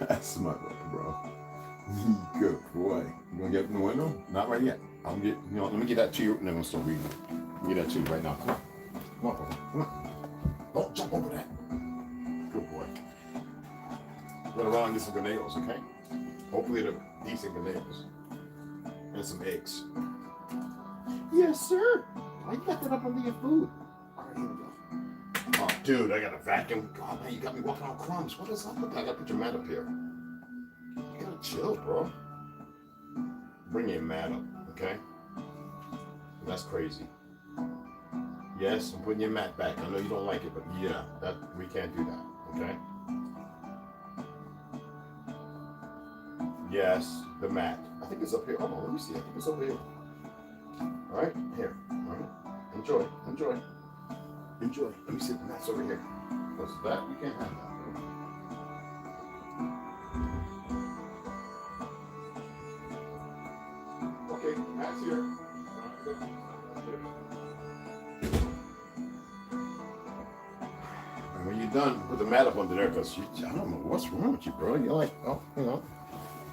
That's my bro. Good boy. You gonna get in the window? Not right yet. I'll get, let me get that to you and then we'll start reading. Let me get that to you right now. Come on. Come on, Papa. Come on. Don't jump over that. Good boy. Run around and get some grenades, okay? Hopefully they're decent grenades. And some eggs. Yes, sir. Why you got that up under your food? All right, here we go. Oh, dude, I got a vacuum. God, man, you got me walking on crumbs. What is up with that? I got to put your mat up here. You gotta chill, bro. Bring your mat up, okay? That's crazy. Yes, I'm putting your mat back. I know you don't like it, but yeah, we can't do that, okay? Yes, the mat. I think it's up here. Hold on, let me see. I think it's over here. All right, here. All right. Enjoy. Enjoy. Enjoy. Let me see. The mat's over here. What's that? We can't have that. Okay, mat's here. And when you're done, put the mat up under there because I don't know what's wrong with you, bro. You're like,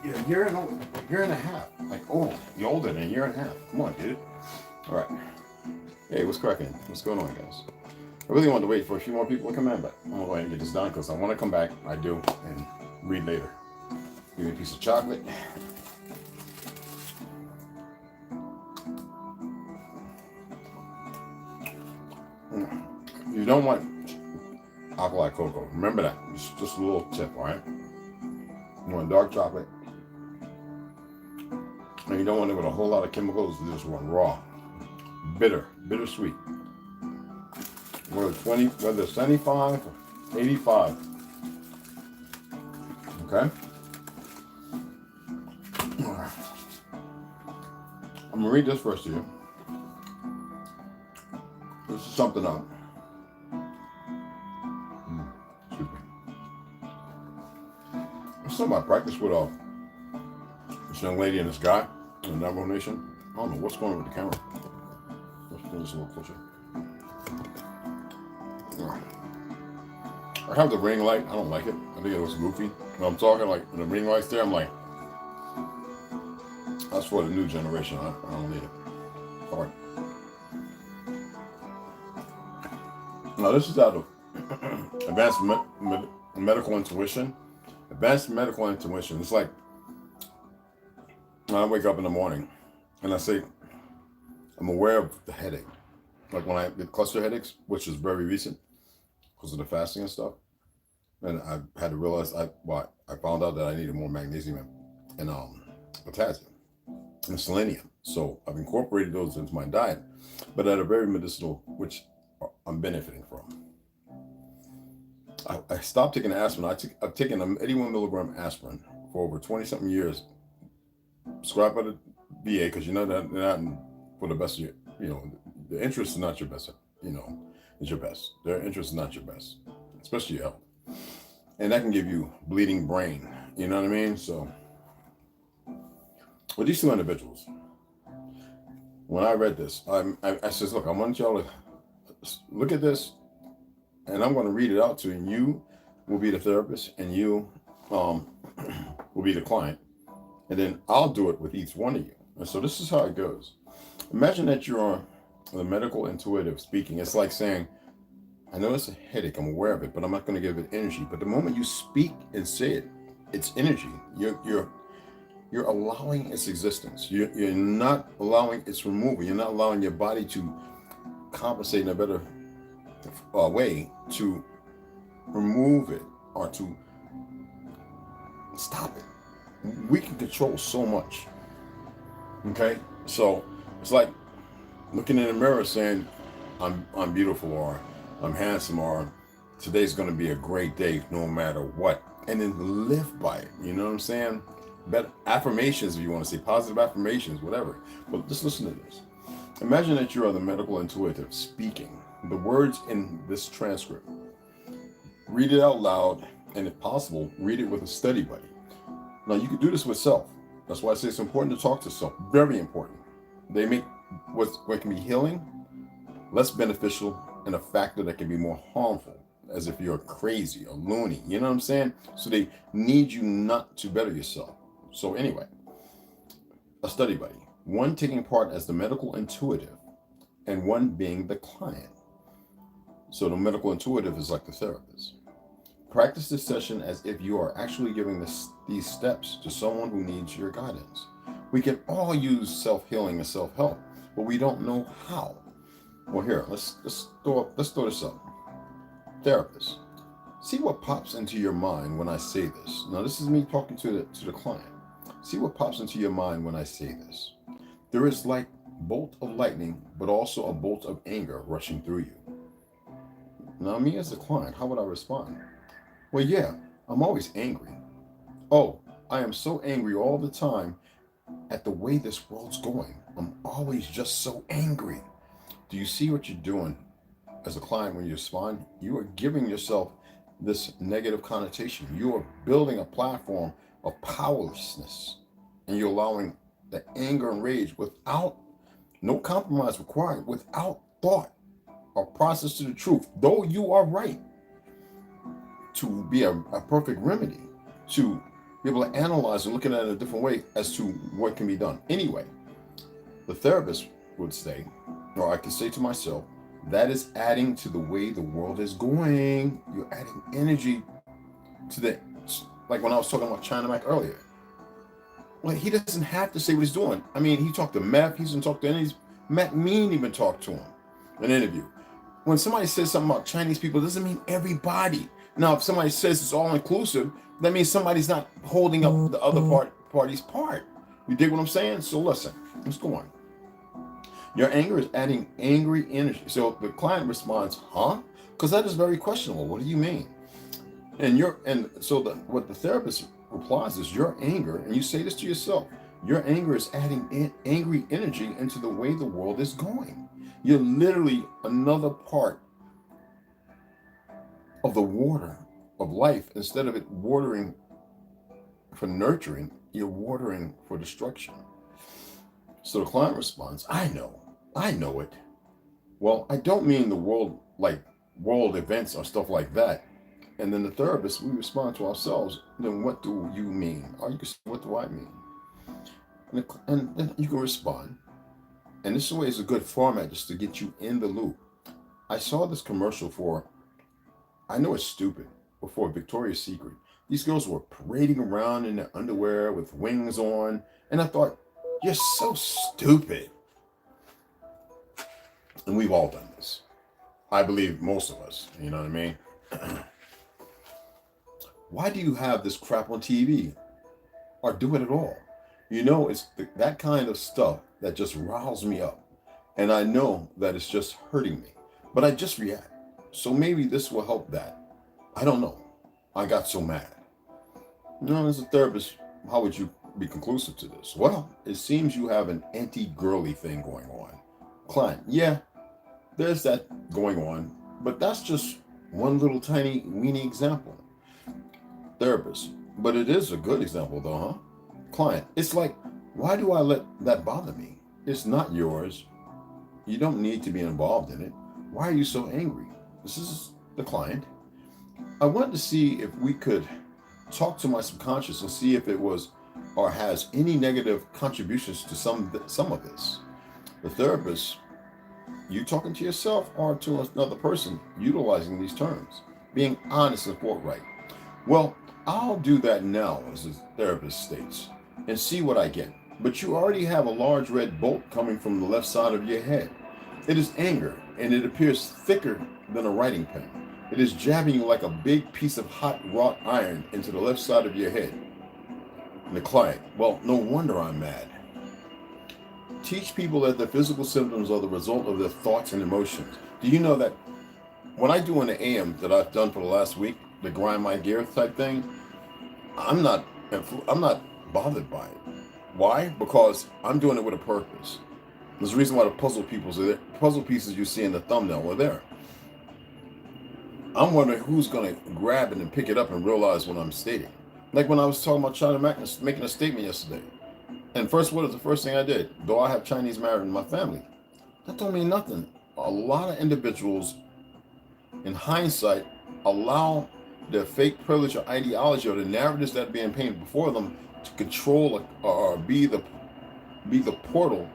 you're a year and a half. Like, oh, you're older than a year and a half. Come on, dude. All right. Hey, what's cracking? What's going on, guys? I really wanted to wait for a few more people to come in, but I'm going to go ahead and get this done because I want to come back. I do, and read later. Give me a piece of chocolate. You don't want alkaline cocoa. Remember that. It's just a little tip, all right? You want dark chocolate. And you don't want it with a whole lot of chemicals. You just want raw. Bittersweet. Whether it's 75 or 85. Okay? I'm gonna read this first to you. This is something else. Excuse me. There's something I practiced with this young lady and this guy in the Navajo Nation. I don't know what's going on with the camera. Let's pull this a little closer. I have the ring light. I don't like it. I think it looks goofy. When I'm talking like the ring light's there, I'm like, that's for the new generation. I don't need it. All right. Now this is out of Advanced Medical Intuition. Advanced Medical Intuition. It's like when I wake up in the morning and I say, I'm aware of the headache. Like when I get cluster headaches, which is very recent because of the fasting and stuff. And I had to realize I found out that I needed more magnesium and potassium and selenium. So I've incorporated those into my diet, but at a very medicinal, which I'm benefiting from. I stopped taking aspirin. I've taken an 81 milligram aspirin for over 20 something years, prescribed by the VA, because you know that they're not for the best of you, the interest is not your best, is your best. Their interest is not your best, especially your health. And that can give you bleeding brain, you know what I mean? So with these two individuals, when I read this, I says, look, I want y'all to look at this, and I'm going to read it out to you, and you will be the therapist, and you will be the client, and then I'll do it with each one of you. And so this is how it goes. Imagine that you're the medical intuitive speaking. It's like saying, I know it's a headache, I'm aware of it, but I'm not going to give it energy. But the moment you speak and say it, it's energy. You're allowing its existence. You're not allowing its removal. You're not allowing your body to compensate in a better way to remove it or to stop it. We can control so much. Okay? So it's like looking in the mirror saying, I'm beautiful, or I'm handsome, or today's going to be a great day no matter what. And then live by it. You know what I'm saying? Better affirmations, if you want to say positive affirmations, whatever. But just listen to this. Imagine that you are the medical intuitive speaking, the words in this transcript. Read it out loud, and if possible, read it with a study buddy. Now, you can do this with self. That's why I say it's important to talk to self. Very important. They make what can be healing less beneficial and a factor that can be more harmful, as if you're crazy or loony. You know what I'm saying? So they need you not to better yourself. So anyway, a study buddy. One taking part as the medical intuitive and one being the client. So the medical intuitive is like the therapist. Practice this session as if you are actually giving these steps to someone who needs your guidance. We can all use self-healing and self-help, but we don't know how. Well, here, let's throw this up. Therapist, see what pops into your mind when I say this. Now, this is me talking to the client. See what pops into your mind when I say this. There is like bolt of lightning, but also a bolt of anger rushing through you. Now, me as the client, how would I respond? Well, yeah, I'm always angry. Oh, I am so angry all the time at the way this world's going. I'm always just so angry. Do you see what you're doing as a client when you respond? You are giving yourself this negative connotation. You are building a platform of powerlessness, and you're allowing the anger and rage without no compromise required, without thought or process to the truth, though you are right, to be a perfect remedy, to be able to analyze and look at it in a different way as to what can be done. Anyway, the therapist would say, or I could say to myself, that is adding to the way the world is going. You're adding energy to the, like when I was talking about China Mac earlier. Well, he doesn't have to say what he's doing. I mean, he talked to Meth, he doesn't talk to any, Matt Mean even talked to him in an interview. When somebody says something about Chinese people, it doesn't mean everybody. Now, if somebody says it's all inclusive, that means somebody's not holding up the other party's part. You dig what I'm saying? So listen, let's go on. Your anger is adding angry energy. So the client responds, huh? Because that is very questionable. What do you mean? What the therapist replies is your anger, and you say this to yourself, your anger is adding angry energy into the way the world is going. You're literally another part of the water of life. Instead of it watering for nurturing, you're watering for destruction. So the client responds, I know it. Well, I don't mean the world, like world events or stuff like that. And then the therapist, we respond to ourselves, then what do you mean? Or you can say, what do I mean? And then you can respond. And this way is a good format just to get you in the loop. I saw this commercial for, I know it's stupid, but for Victoria's Secret. These girls were parading around in their underwear with wings on. And I thought, you're so stupid. And we've all done this. I believe most of us, you know what I mean? Why do you have this crap on TV? Or do it at all? You know, it's that kind of stuff that just riles me up. And I know that it's just hurting me. But I just react. So maybe this will help that. I don't know. I got so mad. You know, as a therapist, how would you be conclusive to this? Well, it seems you have an anti-girly thing going on. Client, yeah, there's that going on. But that's just one little tiny weenie example. Therapist, but it is a good example though, huh? Client, it's like, why do I let that bother me? It's not yours. You don't need to be involved in it. Why are you so angry? This is the client. I wanted to see if we could talk to my subconscious and see if it was or has any negative contributions to some of this. The therapist, you talking to yourself or to another person utilizing these terms, being honest and forthright. Well, I'll do that now, as the therapist states, and see what I get. But you already have a large red bolt coming from the left side of your head. It is anger, and it appears thicker than a writing pen. It is jabbing you like a big piece of hot wrought iron into the left side of your head. And the client, well, no wonder I'm mad. Teach people that the physical symptoms are the result of their thoughts and emotions. Do you know that when I do an AM that I've done for the last week, the grind my gear type thing, I'm not bothered by it. Why? Because I'm doing it with a purpose. There's a reason why the puzzle pieces you see in the thumbnail are there. I'm wondering who's going to grab it and pick it up and realize what I'm stating. Like when I was talking about China making a statement yesterday. And first, what is the first thing I did? Though I have Chinese married in my family, that don't mean nothing. A lot of individuals, in hindsight, allow their fake privilege or ideology or the narratives that are being painted before them to control or be the portal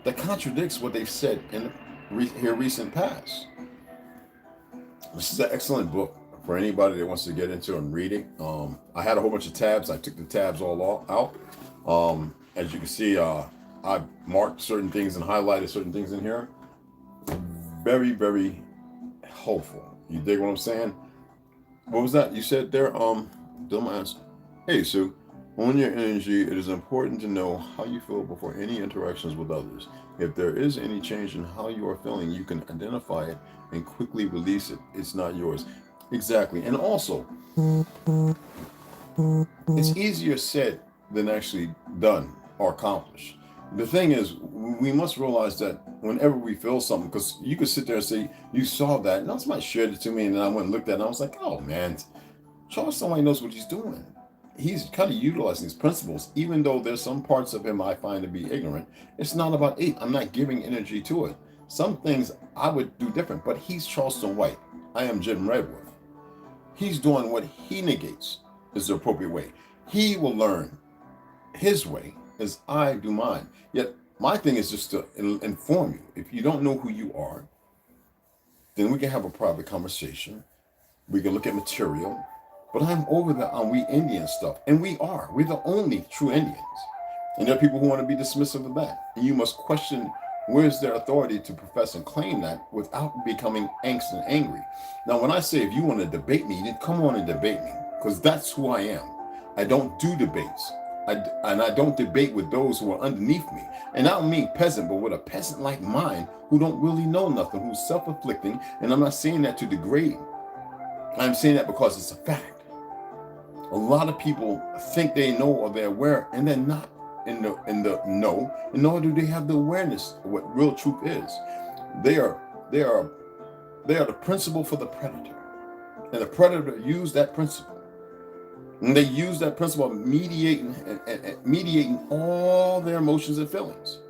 that contradicts what they've said in the recent past. This is an excellent book for anybody that wants to get into and read it. I had a whole bunch of tabs. I took the tabs all out. As you can see, I marked certain things and highlighted certain things in here. Very, very helpful. You dig what I'm saying? What was that you said there? Don't ask. Hey, Sue. On your energy, it is important to know how you feel before any interactions with others. If there is any change in how you are feeling, you can identify it and quickly release it. It's not yours. Exactly. And also, it's easier said than actually done or accomplished. The thing is, we must realize that whenever we feel something, because you could sit there and say, you saw that, and somebody shared it to me, and then I went and looked at it, and I was like, oh man, Charles, somebody knows what he's doing. He's kind of utilizing these principles, even though there's some parts of him I find to be ignorant. It's not about it. I'm not giving energy to it. Some things I would do different, but he's Charleston White. I am Jim Redworth. He's doing what he negates is the appropriate way. He will learn his way as I do mine. Yet my thing is just to inform you. If you don't know who you are, then we can have a private conversation. We can look at material. But I'm over the we Indian stuff. And we are. We're the only true Indians. And there are people who want to be dismissive of that. And you must question where's their authority to profess and claim that without becoming angst and angry. Now, when I say if you want to debate me, then come on and debate me. Because that's who I am. I don't do debates. And I don't debate with those who are underneath me. And I don't mean peasant, but with a peasant like mine who don't really know nothing, who's self-afflicting. And I'm not saying that to degrade. I'm saying that because it's a fact. A lot of people think they know or they're aware, and they're not in the know, and nor do they have the awareness of what real truth is. They are the principle for the predator, and the predator used that principle, and they use that principle of mediating and mediating all their emotions and feelings.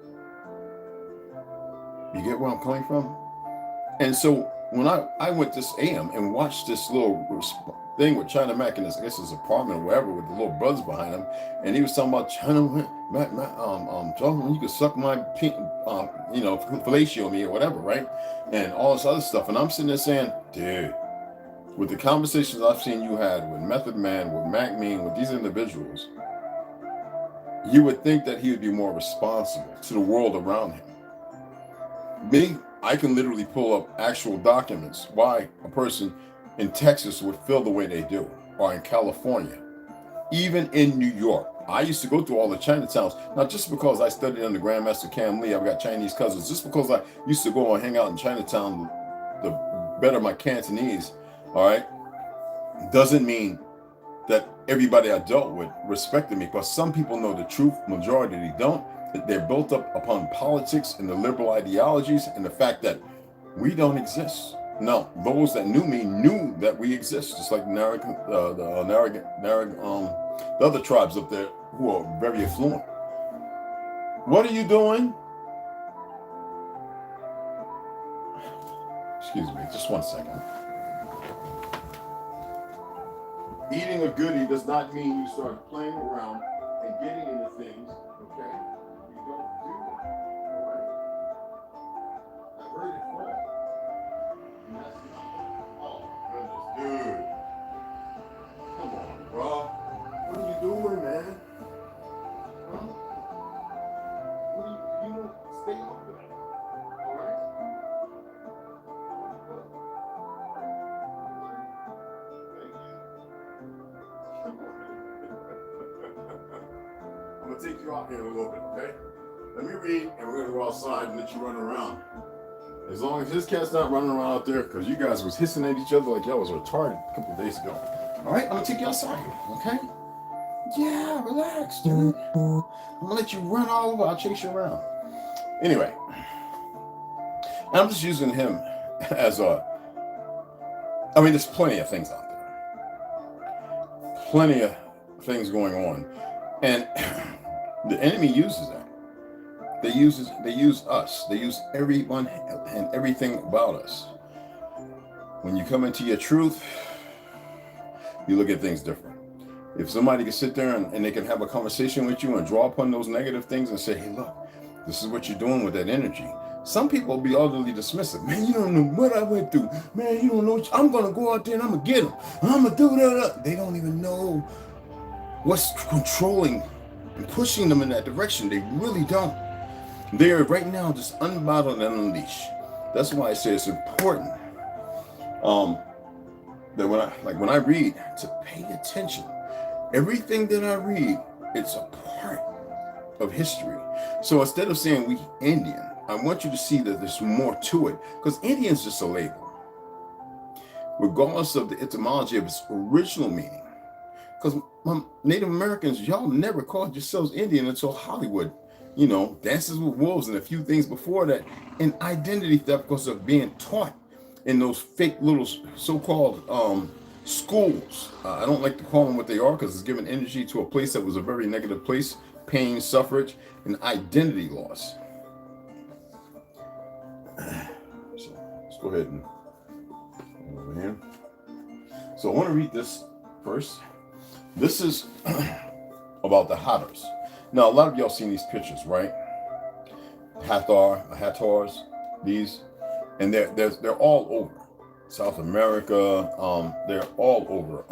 You get where I'm coming from? And so when I went this AM and watched this little thing with China Mac in his, I guess his apartment or wherever with the little brothers behind him, and he was talking about China Mac, you could suck my, fellatio me or whatever, right? And all this other stuff. And I'm sitting there saying, dude, with the conversations I've seen you had with Method Man, with Mac Mean, with these individuals, you would think that he would be more responsible to the world around him. Me, I can literally pull up actual documents why a person in Texas would feel the way they do, or in California, even in New York. I used to go through all the Chinatowns. Now, just because I studied under Grandmaster Cam Lee, I've got Chinese cousins, just because I used to go and hang out in Chinatown to better my Cantonese, all right, doesn't mean that everybody I dealt with respected me. But some people know the truth, majority they don't. They're built up upon politics and the liberal ideologies and the fact that we don't exist. No, those that knew me knew that we exist, just like the other tribes up there who are very affluent. What are you doing? Excuse me, just 1 second. Eating a goodie does not mean you start playing around and getting into things, okay? You don't do that, all right? I heard it fall. And that's not, oh, goodness, dude. Come on, bro. What are you doing, man? Huh? What are you stay off of that, all right? I'm gonna take you out here a little bit, okay? Let me read, and we're gonna go outside and let you run around. As long as this cat's not running around out there, because you guys was hissing at each other like y'all was retarded a couple of days ago. All right, I'm gonna take you outside, okay? Yeah, relax, dude. I'm gonna let you run all over. I'll chase you around. Anyway, I'm just using him as a I mean, there's plenty of things out there, plenty of things going on, and the enemy uses that. They use us. They use everyone and everything about us. When you come into your truth, you look at things different. If somebody can sit there and they can have a conversation with you and draw upon those negative things and say, hey, look, this is what you're doing with that energy. Some people will be utterly dismissive. Man, you don't know what I went through. Man, you don't know. I'm going to go out there and I'm going to get them. I'm going to do that. They don't even know what's controlling and pushing them in that direction. They really don't. They're right now just unbottled and unleashed. That's why I say it's important that when I read, to pay attention. Everything that I read, it's a part of history. So instead of saying we Indian, I want you to see that there's more to it, because Indian's just a label, regardless of the etymology of its original meaning. Because Native Americans, y'all never called yourselves Indian until Hollywood, Dances with Wolves and a few things before that, and identity theft because of being taught in those fake little so-called schools. I don't like to call them what they are because it's giving energy to a place that was a very negative place, pain, suffrage, and identity loss. So let's go ahead and over here. So I want to read this first. This is about the Hatters. Now, a lot of y'all seen these pictures, right? Hattars, these, and they're all over South America. They're all over.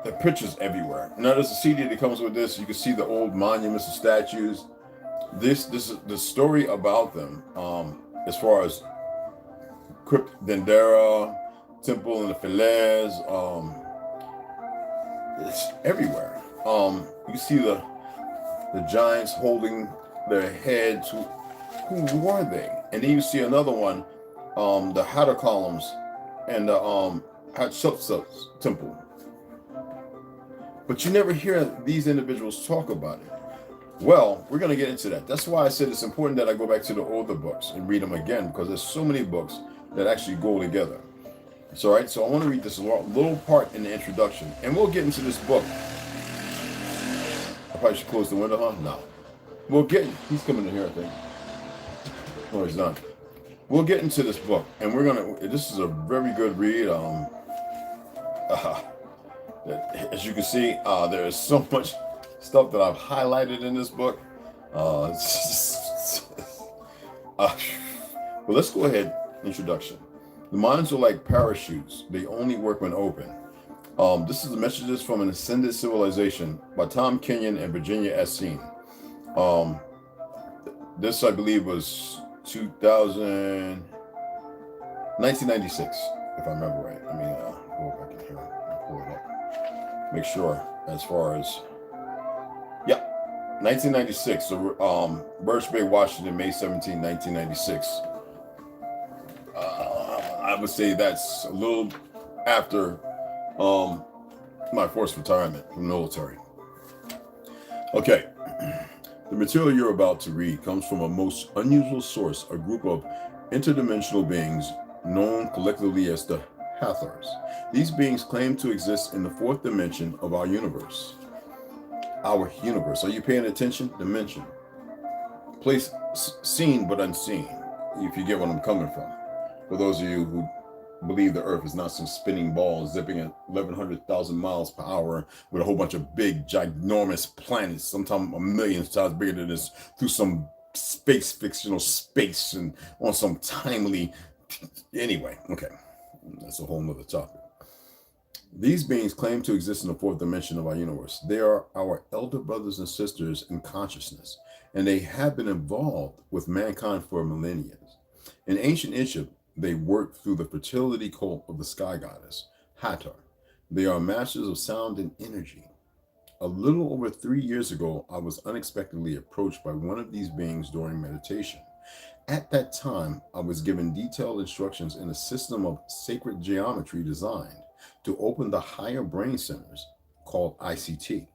There are pictures everywhere. Now, there's a CD that comes with this. You can see the old monuments and statues. This is the story about them. As far as Crypt Dendera, Temple in the Falaise, it's everywhere. You see the giants holding their heads. Who were they? And then you see another one, the Hatter columns and the Hatshepsut's temple. But you never hear these individuals talk about it. Well, we're going to get into that. That's why I said it's important that I go back to the older books and read them again, because there's so many books that actually go together. It's all right. So I want to read this little part in the introduction, and we'll get into this book. I probably should close the window, huh? No. He's coming in here, I think. No, he's not. We'll get into this book, and this is a very good read. As you can see, there is so much stuff that I've highlighted in this book. But let's go ahead. Introduction. The minds are like parachutes. They only work when open. This is the Messages from an Ascended Civilization by Tom Kenyon and Virginia S. Scene. This, I believe, was 1996, if I remember right. Let me go back in here and pull it up. Make sure, as far as, 1996. So, Birch Bay, Washington, May 17, 1996. I would say that's a little after my forced retirement from the military. Okay. The material you're about to read comes from a most unusual source, a group of interdimensional beings known collectively as the Hathors. These beings claim to exist in the fourth dimension of our universe. Our universe. Are you paying attention? Dimension. Place seen but unseen, if you get what I'm coming from. For those of you who believe the Earth is not some spinning ball zipping at 1,100,000 miles per hour with a whole bunch of big, ginormous planets, sometimes a million times bigger than this, through some fictional space and on some timely. Anyway, okay, that's a whole nother topic. These beings claim to exist in the fourth dimension of our universe. They are our elder brothers and sisters in consciousness, and they have been involved with mankind for millennia. In ancient Egypt, they worked through the fertility cult of the sky goddess, Hathor. They are masters of sound and energy. A little over 3 years ago, I was unexpectedly approached by one of these beings during meditation. At that time, I was given detailed instructions in a system of sacred geometry designed to open the higher brain centers, called ICT,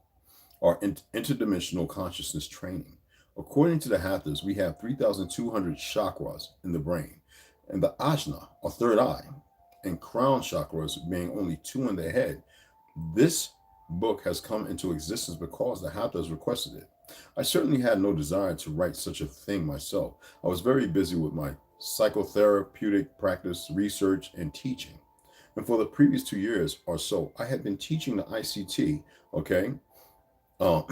or interdimensional consciousness training. According to the Hathors, we have 3,200 chakras in the brain. and the ajna, or third eye, and crown chakras being only two in the head. This book has come into existence because the Hattas requested it. I certainly had no desire to write such a thing myself. I was very busy with my psychotherapeutic practice, research, and teaching. And for the previous 2 years or so, I had been teaching the ICT, okay, uh,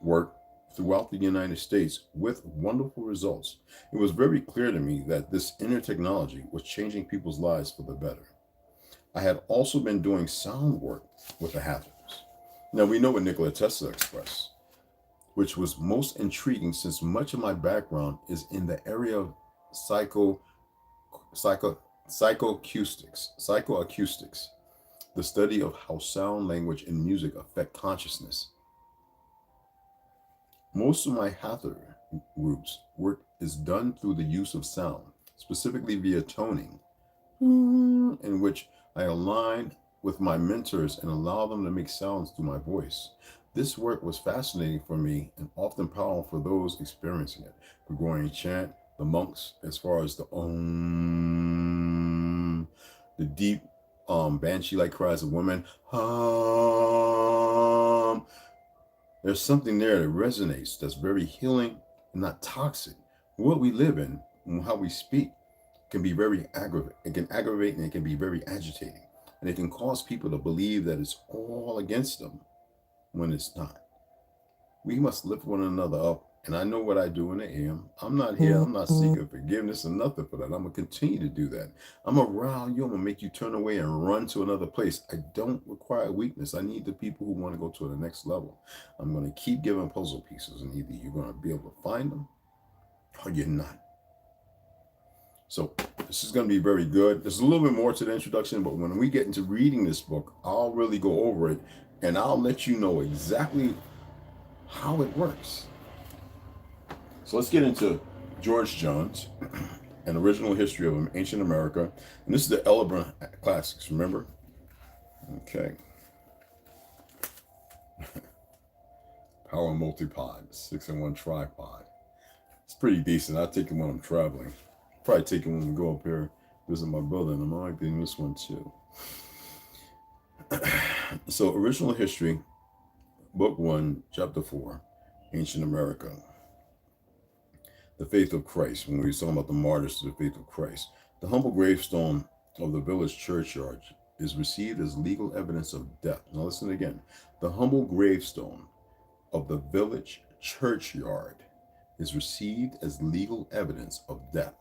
work throughout the United States with wonderful results. It was very clear to me that this inner technology was changing people's lives for the better. I had also been doing sound work with the Hathors. Now we know what Nikola Tesla expressed, which was most intriguing since much of my background is in the area of psycho, psychoacoustics, the study of how sound, language, and music affect consciousness. Most of my Hathor groups work is done through the use of sound, specifically via toning, in which I align with my mentors and allow them to make sounds through my voice. This work was fascinating for me and often powerful for those experiencing it. Gregorian chant, the monks, as far as the the deep banshee-like cries of women, there's something there that resonates that's very healing and not toxic. What we live in and how we speak can be very aggravate. It can aggravate and it can be very agitating. And it can cause people to believe that it's all against them when it's not. We must lift one another up. And I know what I do in the AM. I'm not here. I'm not seeking forgiveness or nothing for that. I'm going to continue to do that. I'm around you. I'm going to make you turn away and run to another place. I don't require weakness. I need the people who want to go to the next level. I'm going to keep giving puzzle pieces, and either you're going to be able to find them or you're not. So this is going to be very good. There's a little bit more to the introduction, but when we get into reading this book, I'll really go over it, and I'll let you know exactly how it works. So let's get into George Jones, An Original History of Ancient America. And this is the Ellerbron Classics, remember? Okay. Power Multipod, 6-in-1 tripod. It's pretty decent. I take it when I'm traveling. Probably take it when we go up here, visit my brother, and I'm liking this one too. So, Original History, Book 1, Chapter 4, Ancient America. The faith of Christ, when we were talking about the martyrs to the faith of Christ. The humble gravestone of the village churchyard is received as legal evidence of death. Now listen again. The humble gravestone of the village churchyard is received as legal evidence of death,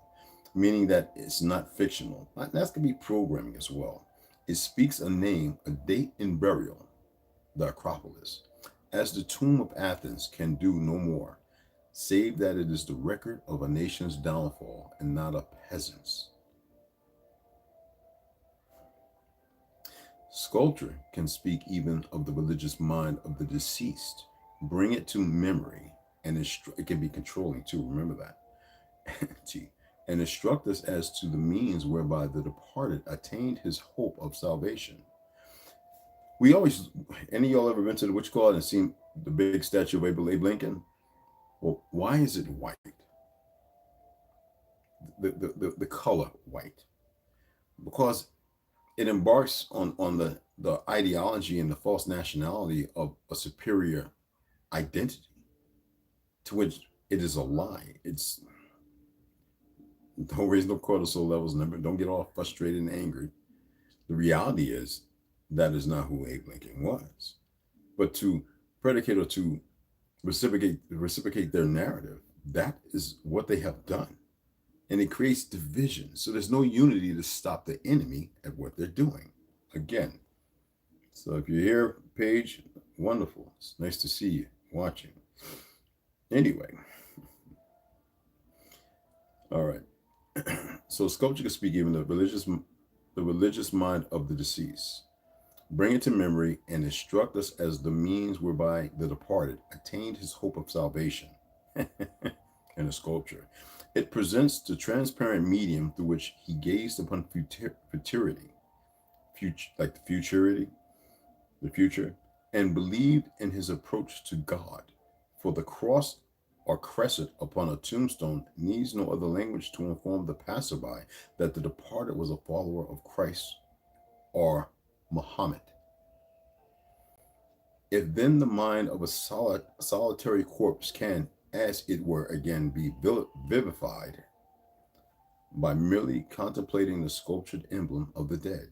meaning that it's not fictional. That's going to be programming as well. It speaks a name, a date, and burial, the Acropolis, as the tomb of Athens can do no more, save that it is the record of a nation's downfall and not a peasant's. Sculpture can speak even of the religious mind of the deceased, bring it to memory, and it can be controlling too, remember that. And instruct us as to the means whereby the departed attained his hope of salvation. We always, any of y'all ever been to the Witch Card and seen the big statue of Abe Lincoln? Well, why is it white? The color white? Because it embarks on the ideology and the false nationality of a superior identity, to which it is a lie. It's don't raise no cortisol levels, never don't get all frustrated and angry. The reality is that is not who Abe Lincoln was. But to predicate or to reciprocate their narrative, that is what they have done. And it creates division. So there's no unity to stop the enemy at what they're doing. Again. So if you're here, Paige, wonderful. It's nice to see you watching. Anyway. All right. So sculpture can speak even the religious mind of the deceased, bring it to memory, and instruct us as the means whereby the departed attained his hope of salvation. In a sculpture, it presents the transparent medium through which he gazed upon futurity, the future, and believed in his approach to God. For the cross or crescent upon a tombstone needs no other language to inform the passerby that the departed was a follower of Christ or Muhammad. If then the mind of a solitary corpse can, as it were, again be vivified by merely contemplating the sculptured emblem of the dead,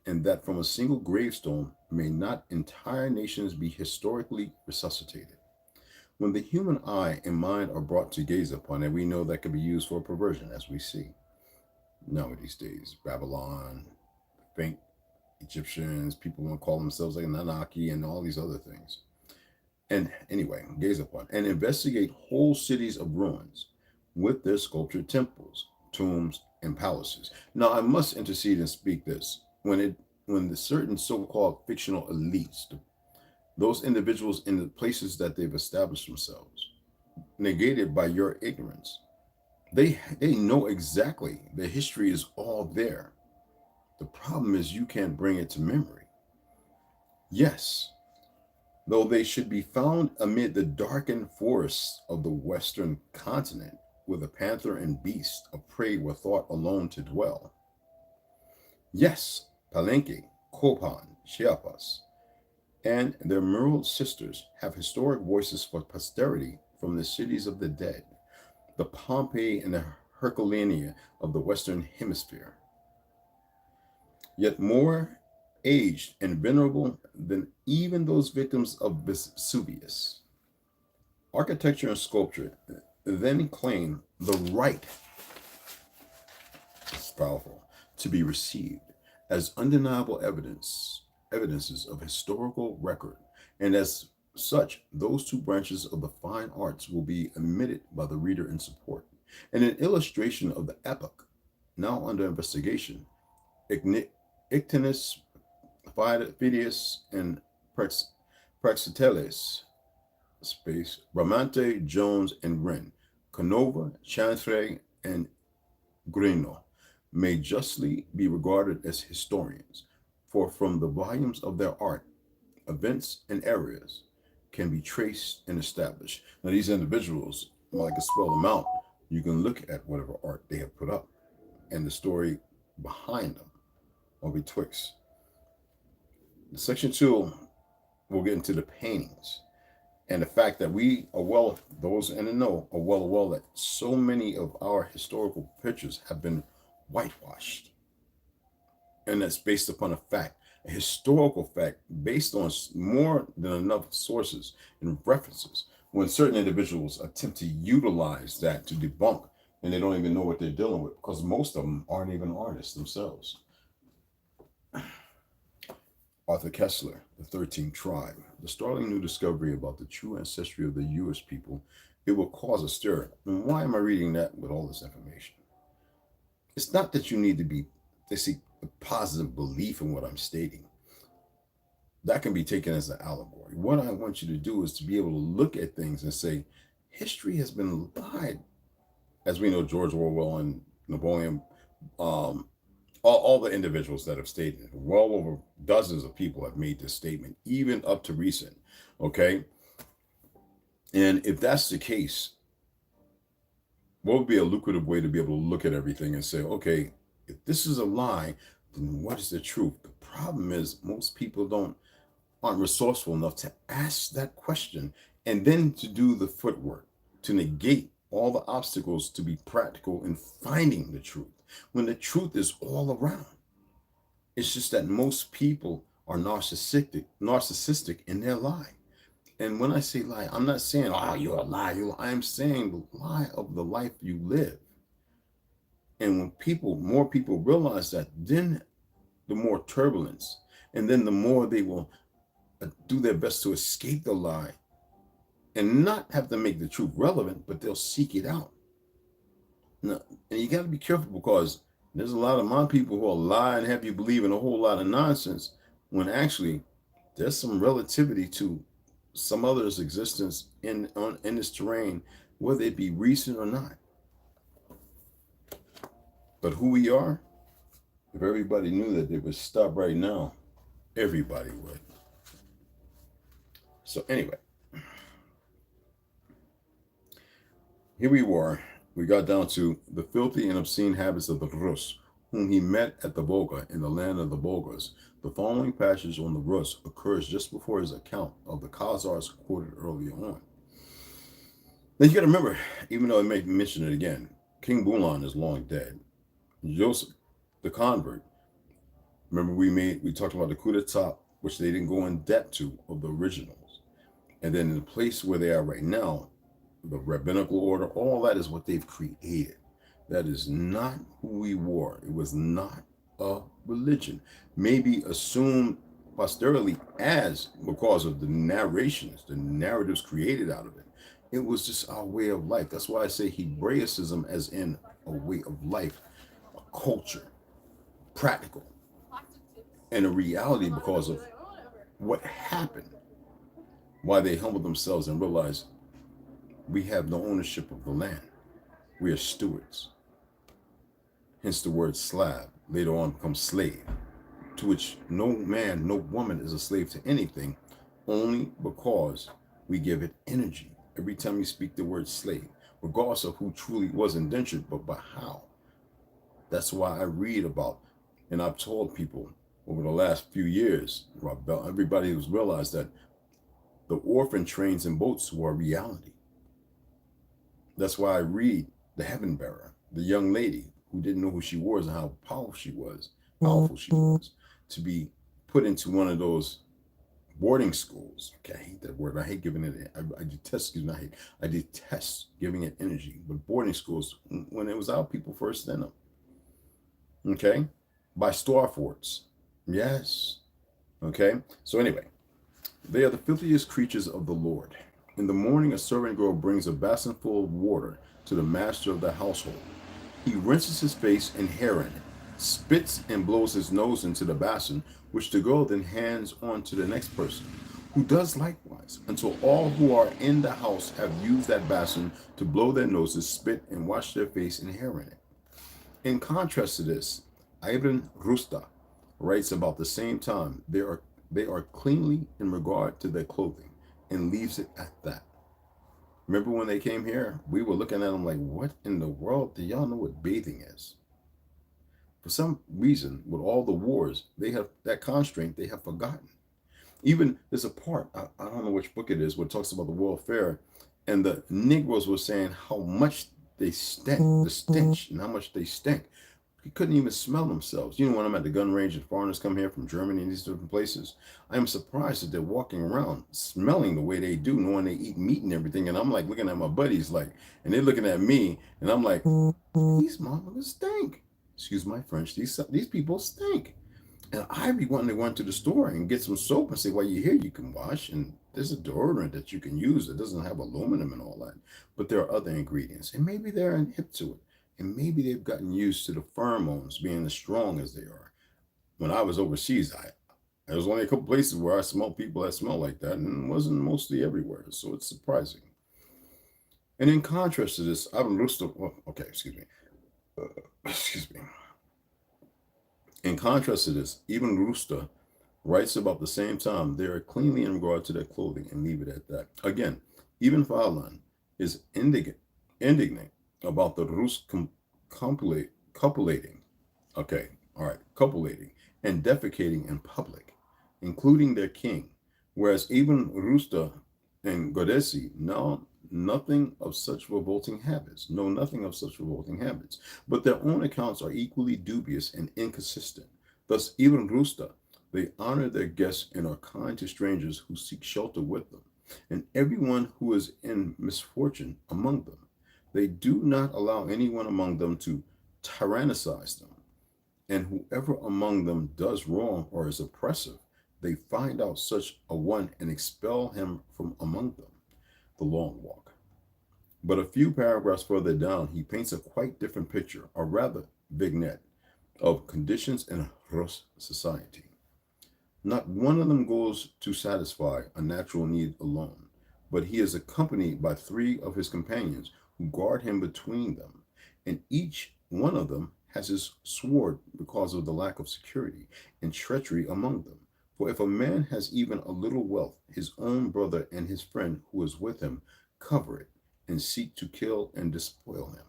and that from a single gravestone may not entire nations be historically resuscitated. When the human eye and mind are brought to gaze upon it, we know that can be used for perversion, as we see nowadays days. Babylon, faint Egyptians, people want to call themselves like Nanaki and all these other things. And anyway, gaze upon and investigate whole cities of ruins with their sculptured temples, tombs, and palaces. Now I must intercede and speak this. When the certain so-called fictional elites, those individuals in the places that they've established themselves, negated by your ignorance, they know exactly the history is all there. The problem is you can't bring it to memory. Yes, though they should be found amid the darkened forests of the western continent, where the panther and beast of prey were thought alone to dwell. Yes, Palenque, Copan, Chiapas, and their mural sisters have historic voices for posterity from the cities of the dead, the Pompeii and the Herculaneum of the Western Hemisphere. Yet more aged and venerable than even those victims of Vesuvius. Architecture and sculpture then claim the right, it's powerful, to be received as undeniable evidences of historical record, and as such, those two branches of the fine arts will be omitted by the reader in support. And an illustration of the epoch now under investigation, Ictinus, Phidias, and Praxiteles, space, Bramante, Jones, and Wren, Canova, Chantre, and Grino may justly be regarded as historians, for from the volumes of their art, events and areas can be traced and established. Now, these individuals, while I can spell them out, you can look at whatever art they have put up and the story behind them or betwixt. Section 2, we'll get into the paintings and the fact that we are well, those in the know are well aware that so many of our historical pictures have been whitewashed. And that's based upon a fact, a historical fact based on more than enough sources and references. When certain individuals attempt to utilize that to debunk, and they don't even know what they're dealing with, because most of them aren't even artists themselves. Arthur Kessler, the 13th Tribe, the startling new discovery about the true ancestry of the Jewish people, it will cause a stir. And why am I reading that with all this information? It's not that you need to seek a positive belief in what I'm stating. That can be taken as an allegory. What I want you to do is to be able to look at things and say, history has been lied. As we know, George Orwell and Napoleon, all the individuals that have stated it, well over dozens of people have made this statement, even up to recent. Okay. And if that's the case, what would be a lucrative way to be able to look at everything and say, okay, if this is a lie, then what is the truth? The problem is most people aren't resourceful enough to ask that question and then to do the footwork to negate all the obstacles to be practical in finding the truth when the truth is all around. It's just that most people are narcissistic in their lie. And when I say lie, I'm not saying, oh, you're a lie. I'm saying the lie of the life you live. And when more people realize that, then the more turbulence, and then the more they will do their best to escape the lie and not have to make the truth relevant, but they'll seek it out. Now, and you got to be careful, because there's a lot of my people who will lie and have you believe in a whole lot of nonsense when actually there's some relativity to some others' existence in this terrain, whether it be recent or not. But who we are, if everybody knew that they would stop right now, everybody would. So anyway, Here we were. We got down to the filthy and obscene habits of the Rus, whom he met at the Volga in the land of the Bulgars. The following passage on the Rus occurs just before his account of the Khazars quoted earlier on. Now you got to remember, even though I may mention it again, King Bulan is long dead. Joseph, the convert, remember we talked about the coup d'etat, which they didn't go in depth to of the originals, and then in the place where they are right now, the rabbinical order, all that is what they've created. That is not who we were. It was not a religion. Maybe assumed posterity as because of the narrations, the narratives created out of it. It was just our way of life. That's why I say Hebraicism as in a way of life, a culture, practical, and a reality because of what happened, why they humbled themselves and realized we have no ownership of the land. We are stewards. Hence the word Slav, later on becomes slave, to which no man, no woman is a slave to anything, only because we give it energy. Every time you speak the word slave, regardless of who truly was indentured, but by how. That's why I read about, and I've told people over the last few years, everybody who's realized that the orphan trains and boats were a reality. That's why I read the Heaven Bearer, the young lady who didn't know who she was and how powerful she was, to be put into one of those boarding schools. Okay, I hate that word. I hate giving it. I detest. Excuse me. I detest giving it energy. But boarding schools, when it was our people first in them. Okay, by Starforts. Yes. Okay. So anyway, they are the filthiest creatures of the Lord. In the morning, a servant girl brings a basin full of water to the master of the household. He rinses his face and hair in it, spits and blows his nose into the basin, which the girl then hands on to the next person, who does likewise, until all who are in the house have used that basin to blow their noses, spit, and wash their face and hair in it. In contrast to this, Ibn Rusta writes about the same time they are cleanly in regard to their clothing and leaves it at that. Remember when they came here, we were looking at them like, what in the world? Do y'all know what bathing is? For some reason, with all the wars, they have that constraint they have forgotten. Even there's a part, I don't know which book it is, where it talks about the World Fair, and the Negroes were saying how much they stink, the stench, and how much they stink. You couldn't even smell themselves. You know, when I'm at the gun range and foreigners come here from Germany and these different places, I am surprised that they're walking around smelling the way they do, knowing they eat meat and everything. And I'm like looking at my buddies like, and they're looking at me, and I'm like, these motherfuckers stink. Excuse my French. These people stink. And I be wanting to go into the store and get some soap and say, while you're here, you can wash. And there's a deodorant that you can use that doesn't have aluminum and all that. But there are other ingredients. And maybe they're hip to it. And maybe they've gotten used to the pheromones being as strong as they are. When I was overseas, there was only a couple places where I smelled people that smell like that, and it wasn't mostly everywhere. So it's surprising. And in contrast to this, I've looked up, well, okay, excuse me. Excuse me. In contrast to this, even Rusta writes about the same time they are cleanly in regard to their clothing and leave it at that. Again, even Falan is indignant about the Rus copulating, okay, all right, copulating and defecating in public, including their king, whereas even Rusta and Godesi nothing of such revolting habits, know nothing of such revolting habits, but their own accounts are equally dubious and inconsistent. Thus, even Rusta, they honor their guests and are kind to strangers who seek shelter with them, and everyone who is in misfortune among them. They do not allow anyone among them to tyrannize them, and whoever among them does wrong or is oppressive, they find out such a one and expel him from among them. The Long Walk. But a few paragraphs further down, he paints a quite different picture, or rather, vignette, of conditions in Rus society. Not one of them goes to satisfy a natural need alone, but he is accompanied by three of his companions who guard him between them, and each one of them has his sword because of the lack of security and treachery among them. For if a man has even a little wealth, his own brother and his friend who is with him cover it, and seek to kill and despoil him.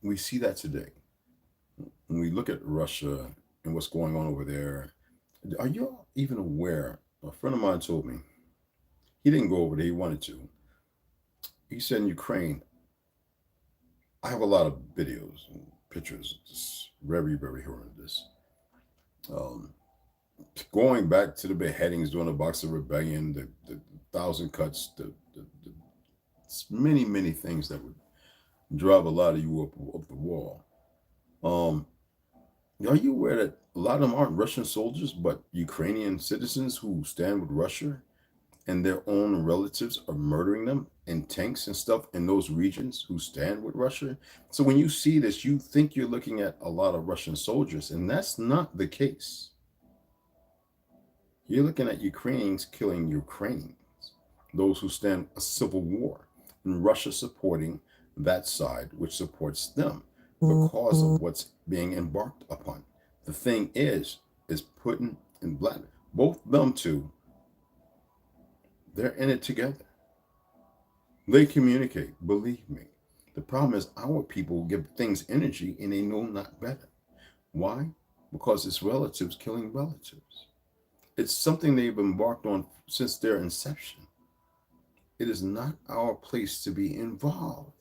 We see that today. When we look at Russia and what's going on over there, are you all even aware? A friend of mine told me he didn't go over there, he wanted to. He said in Ukraine, I have a lot of videos and pictures, just very, very horrendous. Um, Going back to the beheadings during the Boxer Rebellion, the thousand cuts, the many, many things that would drive a lot of you up the wall. Um, are you aware that a lot of them aren't Russian soldiers, but Ukrainian citizens who stand with Russia and their own relatives are murdering them in tanks and stuff in those regions who stand with Russia? So when you see this, you think you're looking at a lot of Russian soldiers, and that's not the case. You're looking at Ukrainians killing Ukrainians, those who stand a civil war, and Russia supporting that side which supports them because of what's being embarked upon. The thing is Putin and Vladimir, both them two, they're in it together. They communicate, believe me. The problem is our people give things energy and they know not better. Why? Because it's relatives killing relatives. It's something they've embarked on since their inception. It is not our place to be involved.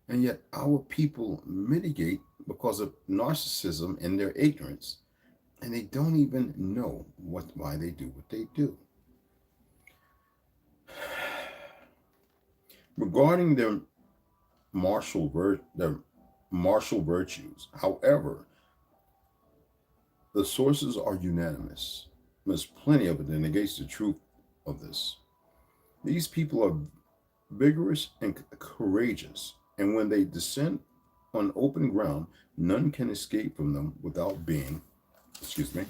And yet our people mitigate because of narcissism and their ignorance. And they don't even know why they do what they do. Regarding their martial virtues, however, the sources are unanimous. There's plenty of it that negates the truth of this. These people are vigorous and courageous, and when they descend on open ground, none can escape from them without being, excuse me,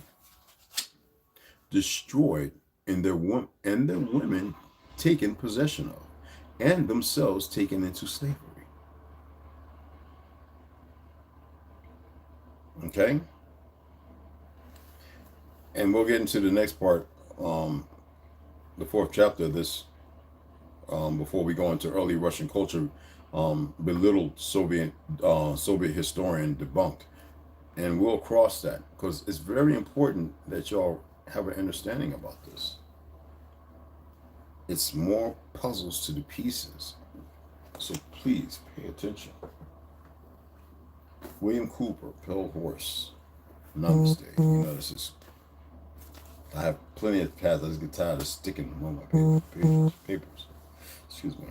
destroyed and their women taken possession of, and themselves taken into slavery. Okay? And we'll get into the next part, the fourth chapter of this, before we go into early Russian culture, belittled Soviet historian debunked. And we'll cross that because it's very important that y'all have an understanding about this. It's more puzzles to the pieces. So please pay attention. William Cooper, Pale Horse. Namaste. You know, this is. I have plenty of pads. I just get tired of sticking them on my papers. Excuse me.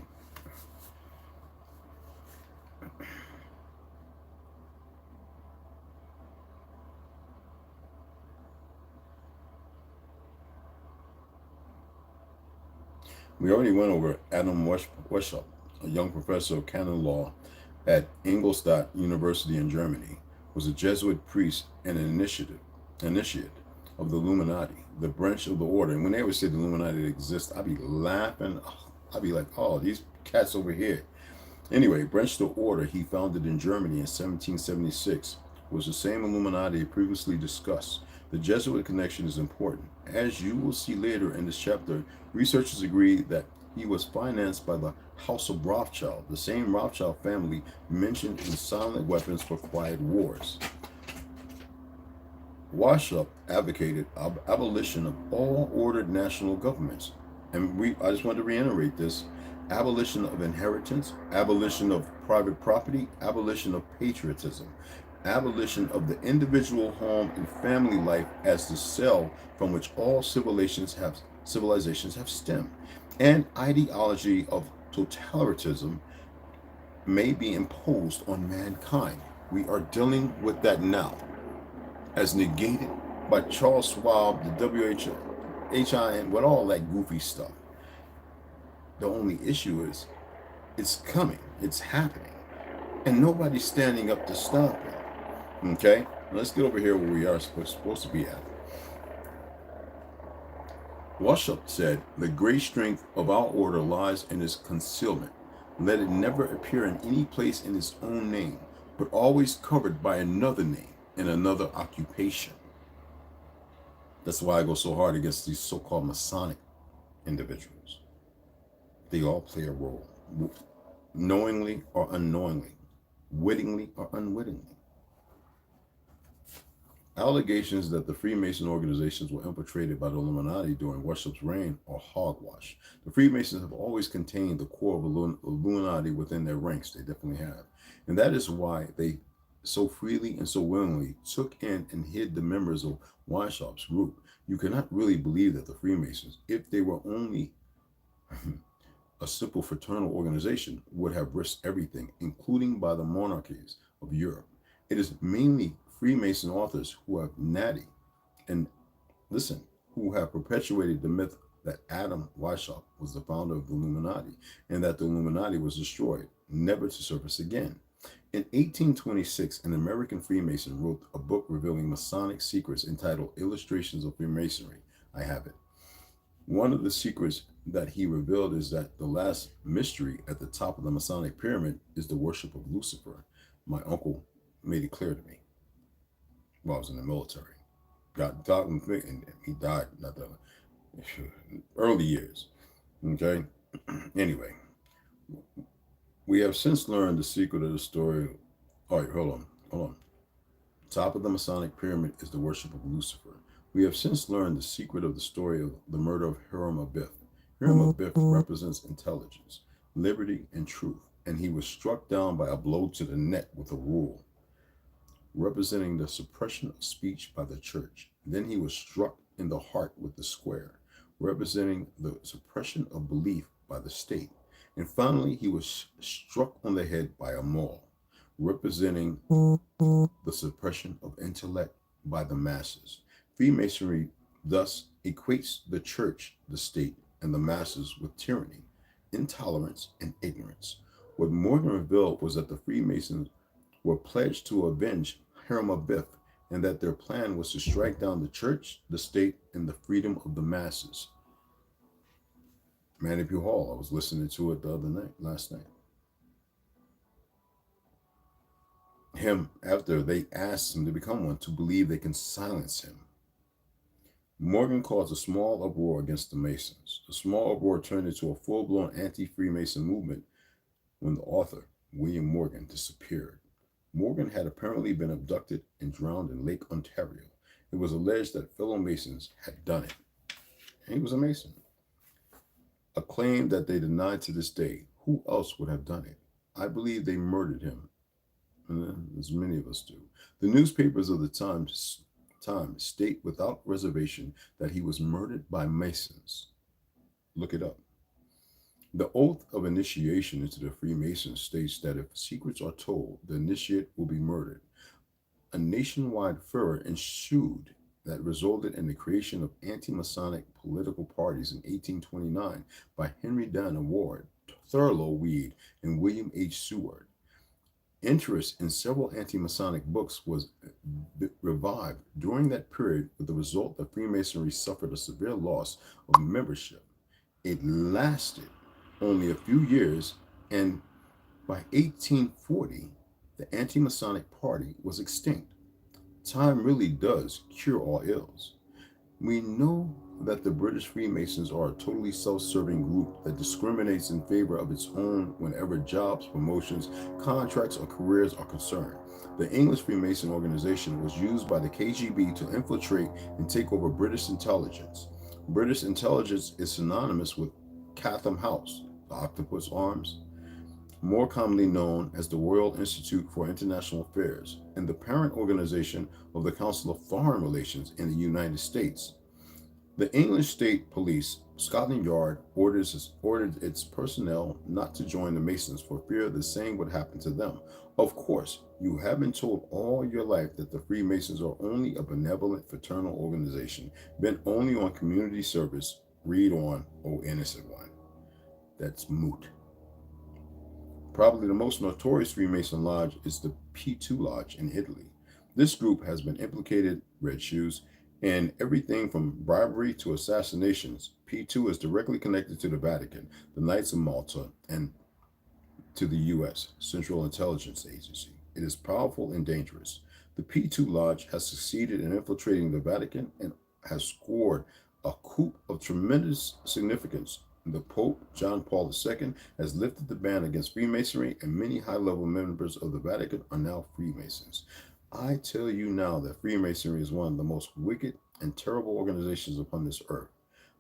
We already went over Adam Weishaupt, a young professor of canon law at Ingolstadt University in Germany, was a Jesuit priest and an initiate of the Illuminati, the branch of the order. And when they ever say the Illuminati exists, I'd be laughing. I'd be like, oh, these cats over here. Anyway, branch of the order he founded in Germany in 1776 was the same Illuminati previously discussed. The Jesuit connection is important. As you will see later in this chapter, researchers agree that he was financed by the House of Rothschild, the same Rothschild family mentioned in Silent Weapons for Quiet Wars. Weishaupt advocated abolition of all ordered national governments. And I just want to reiterate this: abolition of inheritance, abolition of private property, abolition of patriotism, abolition of the individual home and family life as the cell from which all civilizations have stemmed, and ideology of totalitarianism may be imposed on mankind. We are dealing with that now, as negated by Charles Schwab, the WHO, HIN, with all that goofy stuff. The only issue is it's coming, it's happening, and nobody's standing up to stop it. Okay, let's get over here where we are supposed to be at. Weishaupt said, "The great strength of our order lies in its concealment. Let it never appear in any place in its own name, but always covered by another name and another occupation." That's why I go so hard against these so-called Masonic individuals. They all play a role. knowingly or unknowingly, wittingly or unwittingly. Allegations that the Freemason organizations were infiltrated by the Illuminati during Worship's reign are hogwash. The Freemasons have always contained the core of Illuminati within their ranks. They definitely have. And that is why they so freely and so willingly took in and hid the members of Weishaupt's group. You cannot really believe that the Freemasons, if they were only a simple fraternal organization, would have risked everything, including by the monarchies of Europe. It is mainly Freemason authors who have natty and listen, who have perpetuated the myth that Adam Weishaupt was the founder of the Illuminati and that the Illuminati was destroyed, never to surface again. In 1826, an American Freemason wrote a book revealing Masonic secrets entitled Illustrations of Freemasonry. I have it. One of the secrets that he revealed is that the last mystery at the top of the Masonic pyramid is the worship of Lucifer. My uncle made it clear to me while I was in the military. Got died, and he died not that early years. Okay. Anyway, we have since learned the secret of the story. All right, hold on. Top of the Masonic pyramid is the worship of Lucifer. We have since learned the secret of the story of the murder of Hiram Abiff. Hiram Abiff represents intelligence, liberty, and truth, and he was struck down by a blow to the neck with a rule, representing the suppression of speech by the church. Then he was struck in the heart with the square, representing the suppression of belief by the state. And finally, he was struck on the head by a maul, representing the suppression of intellect by the masses. Freemasonry thus equates the church, the state, and the masses with tyranny, intolerance, and ignorance. What Morgan revealed was that the Freemasons were pledged to avenge Hiram Abiff and that their plan was to strike down the church, the state, and the freedom of the masses. Manipur Hall, I was listening to it the other night, last night. Him, after they asked him to become one, to believe they can silence him. Morgan caused a small uproar against the Masons. The small uproar turned into a full-blown anti-Freemason movement when the author, William Morgan, disappeared. Morgan had apparently been abducted and drowned in Lake Ontario. It was alleged that fellow Masons had done it. And he was a Mason. A claim that they denied to this day. Who else would have done it? I believe they murdered him, as many of us do. The newspapers of the time state without reservation that he was murdered by Masons. Look it up. The oath of initiation into the Freemasons states that if secrets are told, the initiate will be murdered. A nationwide furor ensued that resulted in the creation of anti-Masonic political parties in 1829 by Henry Dana Ward, Thurlow Weed, and William H. Seward. Interest in several anti-Masonic books was revived during that period, with the result that Freemasonry suffered a severe loss of membership. It lasted only a few years, and by 1840, the anti-Masonic party was extinct. Time really does cure all ills. We know that the British Freemasons are a totally self-serving group that discriminates in favor of its own whenever jobs, promotions, contracts, or careers are concerned. The English Freemason organization was used by the KGB to infiltrate and take over British intelligence. British intelligence is synonymous with Chatham House, the octopus arms, more commonly known as the Royal Institute for International Affairs, and the parent organization of the Council of Foreign Relations in the United States. The English State Police, Scotland Yard, ordered its personnel not to join the Masons for fear the same would happen to them. Of course, you have been told all your life that the Freemasons are only a benevolent fraternal organization, bent only on community service. Read on, O innocent one. That's moot. Probably the most notorious Freemason lodge is the P2 Lodge in Italy. This group has been implicated, red shoes, in everything from bribery to assassinations. P2 is directly connected to the Vatican, the Knights of Malta, and to the U.S. Central Intelligence Agency. It is powerful and dangerous. The P2 Lodge has succeeded in infiltrating the Vatican and has scored a coup of tremendous significance The Pope, John Paul II, has lifted the ban against Freemasonry, and many high level members of the Vatican are now Freemasons. I tell you now that Freemasonry is one of the most wicked and terrible organizations upon this earth.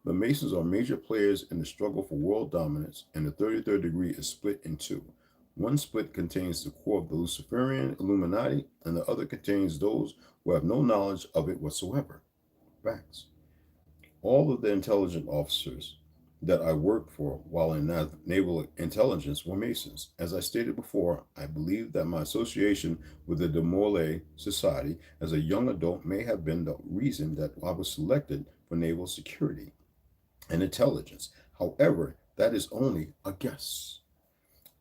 The Masons are major players in the struggle for world dominance, and the 33rd degree is split in two. One split contains the core of the Luciferian Illuminati, and the other contains those who have no knowledge of it whatsoever. Facts. All of the intelligence officers that I worked for while in naval intelligence were Masons. As I stated before, I believe that my association with the De Molay Society as a young adult may have been the reason that I was selected for naval security and intelligence. However, that is only a guess.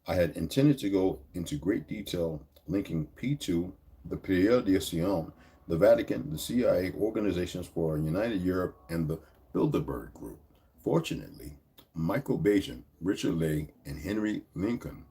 I had intended to go into great detail linking P2, the Pierre de Sion, the Vatican, the CIA, Organizations for United Europe, and the Bilderberg Group. Fortunately, Michael Bajan, Richard Lay, and Henry Lincoln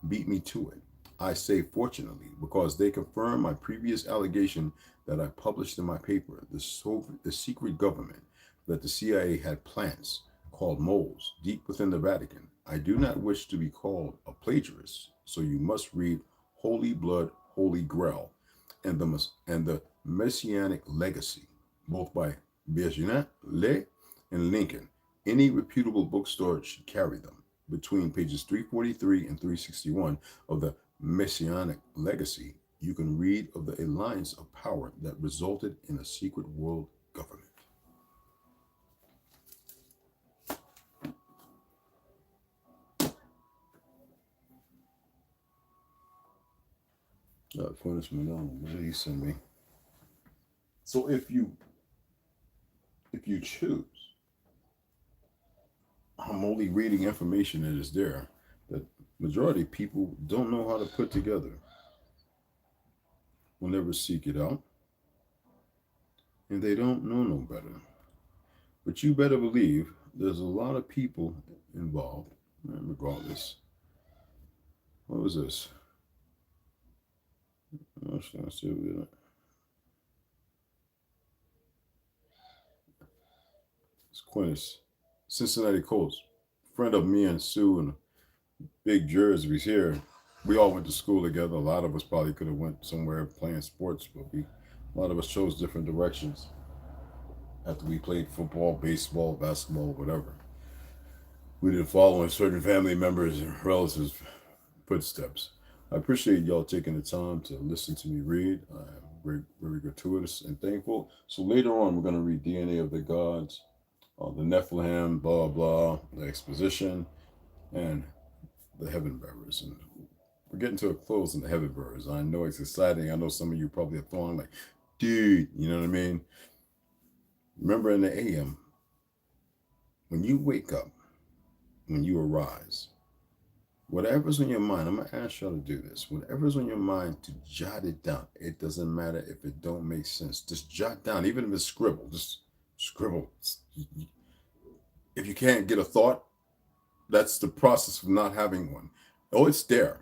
beat me to it. I say fortunately because they confirmed my previous allegation that I published in my paper, the Secret Government, that the CIA had plants called moles deep within the Vatican. I do not wish to be called a plagiarist, so you must read Holy Blood, Holy Grail and the Messianic Legacy, both by Bajan, Lay, and Lincoln. Any reputable bookstore should carry them. Between pages 343 and 361 of the Messianic Legacy, you can read of the alliance of power that resulted in a secret world government. Furnace McDonald, what did he send me? So if you choose, I'm only reading information that is there that majority of people don't know how to put together. Will never seek it out, and they don't know no better. But you better believe there's a lot of people involved, regardless. What was this? It's Quintus, Cincinnati Colts, friend of me and Sue and Big Jersey's here. We all went to school together. A lot of us probably could have went somewhere playing sports, but a lot of us chose different directions after we played football, baseball, basketball, whatever. We didn't follow in certain family members and relatives' footsteps. I appreciate y'all taking the time to listen to me read. I'm very, very gratuitous and thankful. So later on, we're going to read DNA of the Gods, the Nephilim, blah, blah, the exposition, and the Heaven Bearers. And we're getting to a close in the Heaven Bearers. I know it's exciting. I know some of you probably have thought, like, dude, you know what I mean? Remember in the AM, when you wake up, when you arise, whatever's on your mind, I'm going to ask y'all to do this. Whatever's on your mind, to jot it down. It doesn't matter if it don't make sense. Just jot down, even if it's scribble. Just scribble. If you can't get a thought, that's the process of not having one. Oh, it's there.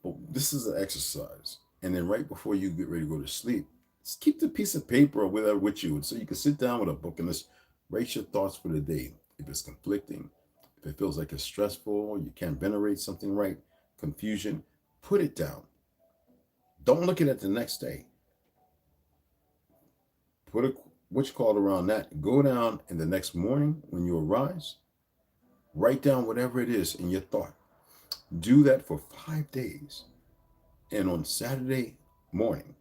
But this is an exercise. And then right before you get ready to go to sleep, just keep the piece of paper or whatever with you. And so you can sit down with a book and just write your thoughts for the day. If it's conflicting, if it feels like it's stressful, you can't venerate something right, confusion, put it down. Don't look at it the next day. Put a witch card around that. Go down in the next morning when you arise. Write down whatever it is in your thought. Do that for 5 days. And on Saturday morning,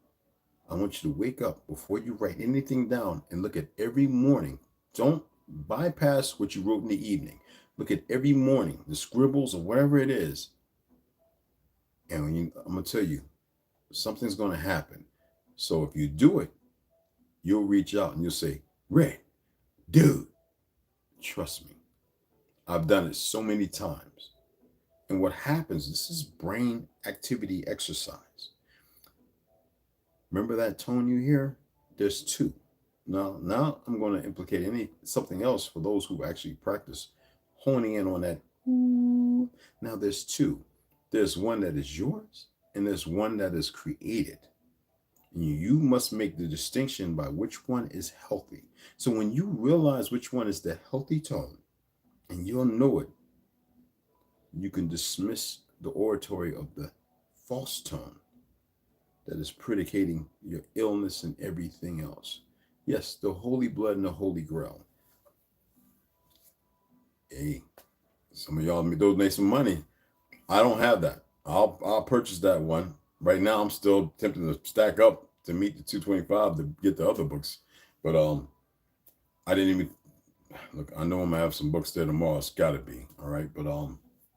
I want you to wake up before you write anything down and look at every morning. Don't bypass what you wrote in the evening. Look at every morning, the scribbles or whatever it is. And I'm going to tell you, something's going to happen. So if you do it, you'll reach out and you'll say, Red, dude, trust me. I've done it so many times. And what happens, this is brain activity exercise. Remember that tone you hear? There's two. Now I'm going to implicate something else for those who actually practice honing in on that. Now there's two. There's one that is yours and there's one that is created. And you must make the distinction by which one is healthy. So when you realize which one is the healthy tone and you'll know it. You can dismiss the oratory of the false tone that is predicating your illness and everything else. Yes, the holy blood and the holy grail. Hey, some of y'all donate some money. I don't have that. I'll purchase that one. Right now, I'm still tempting to stack up to meet the 225 to get the other books, but I didn't even look. I know I'm gonna have some books there tomorrow. It's got to be all right. But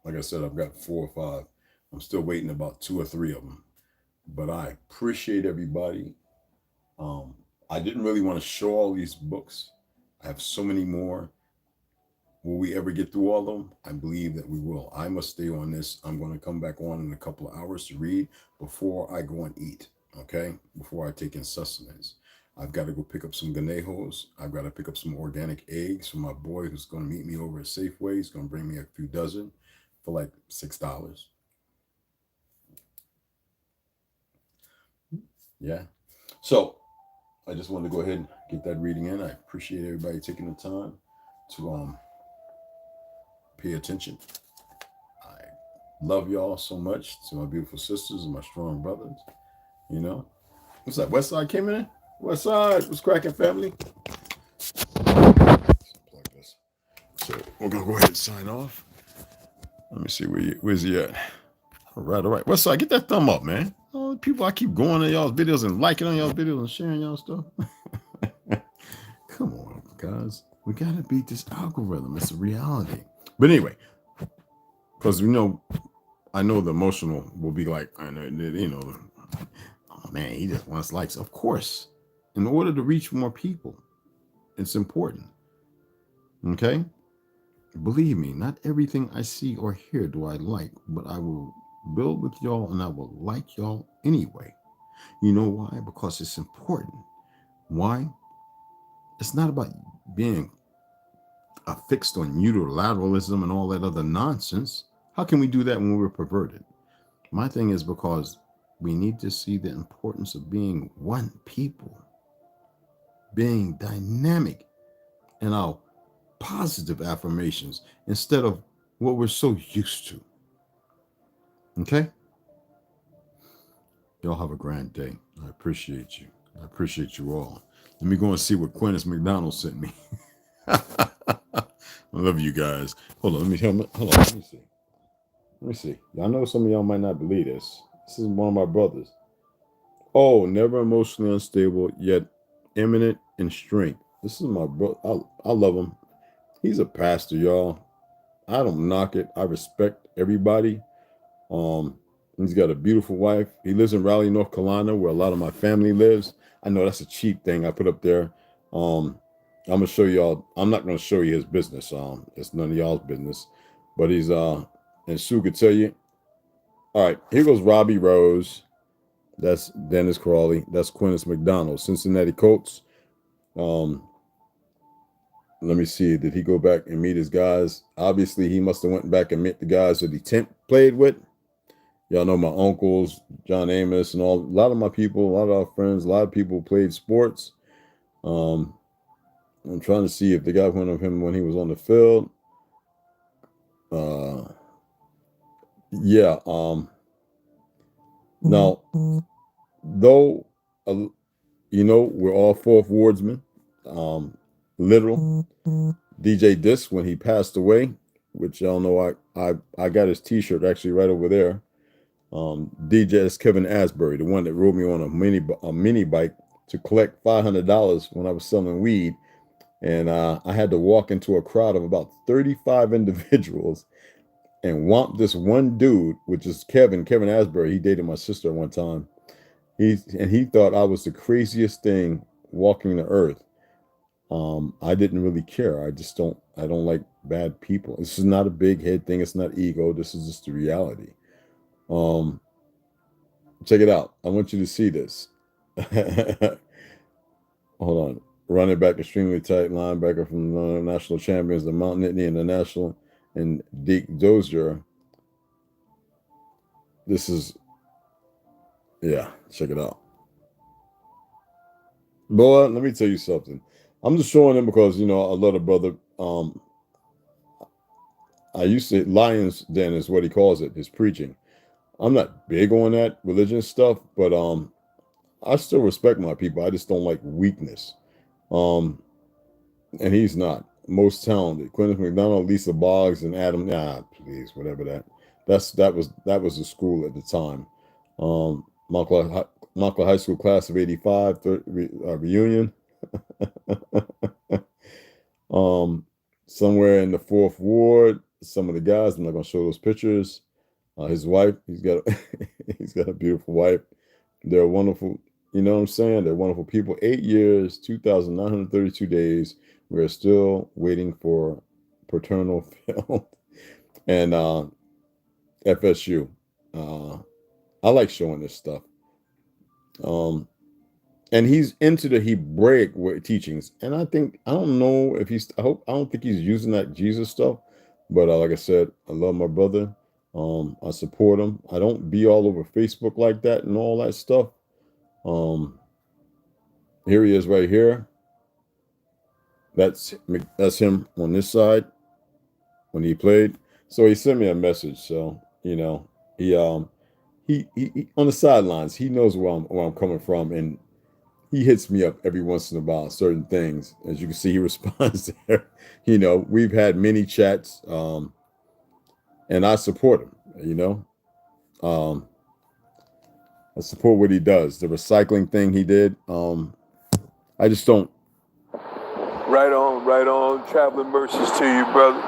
like I said, I've got 4 or 5. I'm still waiting about 2 or 3 of them. But I appreciate everybody. Um, I didn't really want to show all these books. I have so many more. Will we ever get through all of them? I believe that we will. I must stay on this. I'm going to come back on in a couple of hours to read before I go and eat, okay? Before I take in sustenance. I've got to go pick up some ganejos. I've got to pick up some organic eggs from my boy who's going to meet me over at Safeway. He's going to bring me a few dozen for like $6. Yeah. So I just wanted to go ahead and get that reading in. I appreciate everybody taking the time to pay attention. I love y'all so much, to my beautiful sisters and my strong brothers. You know, what's that? West Side came in. West Side, what's cracking, family? Like this. So we're gonna go ahead and sign off. Let me see where's he at. All right. West Side, get that thumb up, man. Oh, people, I keep going on y'all's videos and liking on y'all's videos and sharing y'all stuff. Come on, guys. We gotta beat this algorithm. It's a reality. But anyway, because I know the emotional will be like, oh man, he just wants likes. Of course, in order to reach more people, it's important. Okay? Believe me, not everything I see or hear do I like, but I will build with y'all and I will like y'all anyway. You know why? Because it's important. Why? It's not about being affixed on unilateralism and all that other nonsense. How can we do that when we're perverted? My thing is because we need to see the importance of being one people, being dynamic in our positive affirmations instead of what we're so used to. Okay? Y'all have a grand day. I appreciate you. I appreciate you all. Let me go and see what Quintus McDonald sent me. I love you guys. Hold on, let me see. Let me see. I know some of y'all might not believe this. This is one of my brothers. Oh, never emotionally unstable, yet eminent in strength. This is my brother. I love him. He's a pastor, y'all. I don't knock it. I respect everybody. He's got a beautiful wife. He lives in Raleigh, North Carolina, where a lot of my family lives. I know that's a cheap thing I put up there. I'm gonna show y'all. I'm not gonna show you his business. It's none of y'all's business. But he's and Sue could tell you. All right, here goes Robbie Rose. That's Dennis Crawley. That's Quintus McDonald, Cincinnati Colts. Let me see. Did he go back and meet his guys? Obviously, he must have went back and met the guys that he played with. Y'all know my uncles, John Amos, and a lot of my people, a lot of our friends, a lot of people played sports. I'm trying to see if they got one of him when he was on the field. Yeah. Now, though, we're all fourth wardsmen. Literal. DJ Disc, when he passed away, which y'all know, I got his T-shirt actually right over there. DJ is Kevin Asbury, the one that rode me on a mini bike to collect $500 when I was selling weed, and I had to walk into a crowd of about 35 individuals and whomp this one dude, which is Kevin Asbury. He dated my sister at one time. He thought I was the craziest thing walking the earth. I didn't really care. I don't like bad people. This is not a big head thing. It's not ego. This is just the reality. Check it out. I want you to see this. Hold on. Running back, extremely tight linebacker from the national champions, the Mount Nittany International, and Deke Dozier. This is, yeah, check it out. Boy, let me tell you something. I'm just showing him because, I love the brother. I used to Lions Den is what he calls it, his preaching. I'm not big on that religion stuff, but I still respect my people. I just don't like weakness. Um, and he's not. Most talented. Quentin McDonald, Lisa Boggs, and Adam. Nah, please, whatever that. That was the school at the time. Montclair High School class of '85 reunion. um, Somewhere in the fourth ward. Some of the guys. I'm not gonna show those pictures. His wife. He's got he's got a beautiful wife. They're wonderful. You know what I'm saying? They're wonderful people. 8 years, 2,932 days. We're still waiting for paternal film and FSU. Uh, I like showing this stuff. Um, and he's into the Hebraic teachings, and I don't know if he's. I don't think he's using that Jesus stuff. But like I said, I love my brother. I support him. I don't be all over Facebook like that and all that stuff. Um, Here he is right here. That's him on this side when he played. So he sent me a message. So he on the sidelines. He knows where I'm coming from, and he hits me up every once in a while. Certain things, as you can see, he responds there. We've had many chats, and I support him. Um, I support what he does. The recycling thing he did. I just don't. Right on, right on. Traveling mercies to you, brother.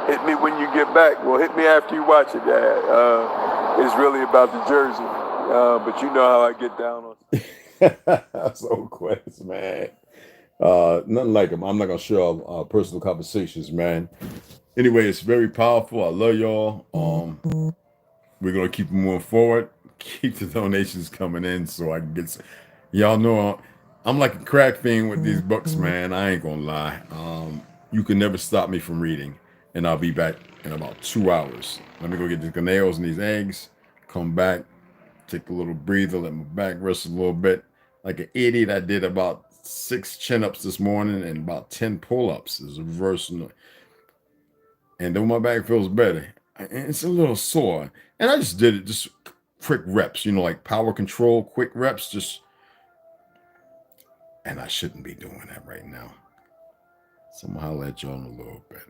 Hit me when you get back. Well, hit me after you watch it, Dad. It's really about the jersey. But you know how I get down on. So Quest, man. Nothing like him. I'm not gonna share our personal conversations, man. Anyway, it's very powerful. I love y'all. We're gonna keep moving forward. Keep the donations coming in so I can get. Y'all know I'm like a crack fiend with these books, man. I ain't gonna lie. You can never stop me from reading, and I'll be back in about 2 hours. Let me go get the nails and these eggs. Come back, take a little breather, let my back rest a little bit. Like an idiot, I did about 6 chin-ups this morning and about 10 pull-ups. It's reversing, and then my back feels better. It's a little sore, and I just did it just quick reps, like power control, quick reps, just. And I shouldn't be doing that right now. So I'm gonna holler at y'all in a little bit.